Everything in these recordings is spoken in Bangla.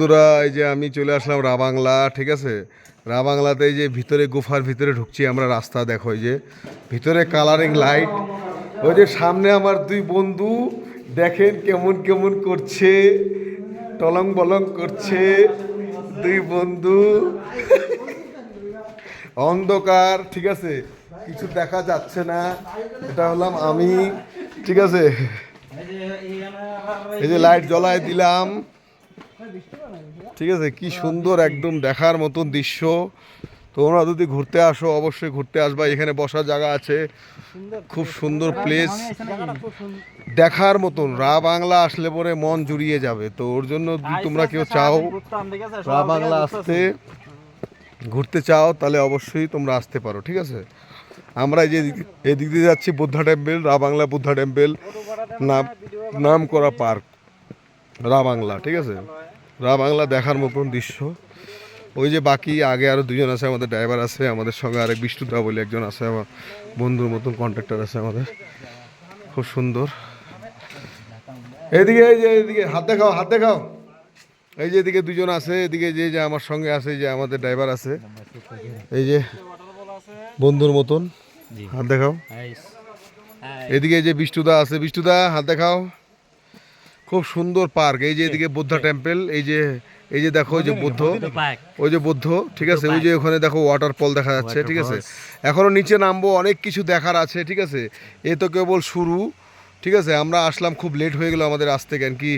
বন্ধুরা, এই যে আমি চলে আসলাম রাবাংলা, ঠিক আছে। রাবাংলাতে এই যে ভিতরে গুফার ভিতরে ঢুকছি আমরা, রাস্তা দেখো এই যে ভিতরে কালারিং লাইট। ওই যে সামনে আমার দুই বন্ধু, দেখেন কেমন কেমন করছে, টলং বলং করছে দুই বন্ধু। অন্ধকার, ঠিক আছে, কিছু দেখা যাচ্ছে না। এটা হলাম আমি, ঠিক আছে। এই যে লাইট জ্বলায় দিলাম, ঠিক আছে। কি সুন্দর, একদম দেখার মতন দৃশ্য। তোমরা যদি ঘুরতে আসো অবশ্যই ঘুরতে আসবা, এখানে বসার জায়গা আছে, খুব সুন্দর প্লেস, দেখার মতন। রাবাংলা আসলে পরে মন জুড়িয়ে যাবে। তো ওর জন্য যদি তোমরা কেউ চাও রাবাংলা আসতে, ঘুরতে চাও, তাহলে অবশ্যই তোমরা আসতে পারো, ঠিক আছে। আমরা এই যে এদিক দিয়ে যাচ্ছি বুদ্ধা টেম্পল, রাবাংলা বুদ্ধা টেম্পল, নাম করা পার্ক রাবাংলা, ঠিক আছে। রাবাংলা দেখার মতন দৃশ্য। ওই যে বাকি আগে আরও দুজন আছে, আমাদের ড্রাইভার আছে, আমাদের সঙ্গে আরেক বিষ্ণুদা বলে একজন আছে, আমার বন্ধুর মতন কন্ট্রাক্টর আছে আমাদের, খুব সুন্দর। এদিকে এই যে এদিকে হাত দেখাও, হাত দেখাও। এই যে এদিকে দুজন আছে, এদিকে যে যে আমার সঙ্গে আছে, যে আমাদের ড্রাইভার আছে, এই যে বন্ধুর মতন, হাত দেখাও। এদিকে যে বিষ্ণুদা আছে, বিষ্ণুদা হাত দেখাও। খুব সুন্দর পার্ক। এই যে এদিকে বুদ্ধা টেম্পল, এই যে এই যে দেখো ওই যে বুদ্ধ, ওই যে বুদ্ধ, ঠিক আছে। ওই যে ওখানে দেখো ওয়াটারফল দেখা যাচ্ছে, ঠিক আছে। এখনো নিচে নামবো, অনেক কিছু দেখার আছে, ঠিক আছে। এ তো কেবল শুরু, ঠিক আছে। আমরা আসলাম খুব লেট হয়ে গেল আমাদের আসতে, কেন কি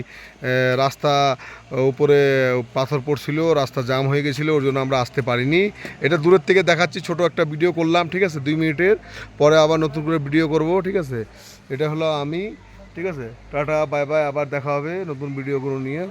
রাস্তা উপরে পাথর পড়ছিল, রাস্তা জাম হয়ে গেছিলো, ওর জন্য আমরা আসতে পারিনি। এটা দূরের থেকে দেখাচ্ছি, ছোট একটা ভিডিও করলাম, ঠিক আছে, 2 মিনিটের। পরে আবার নতুন করে ভিডিও করব, ঠিক আছে। এটা হলো আমি, ঠিক আছে। টাটা বাই বাই, আবার দেখা হবে নতুন ভিডিওগুলো নিয়ে।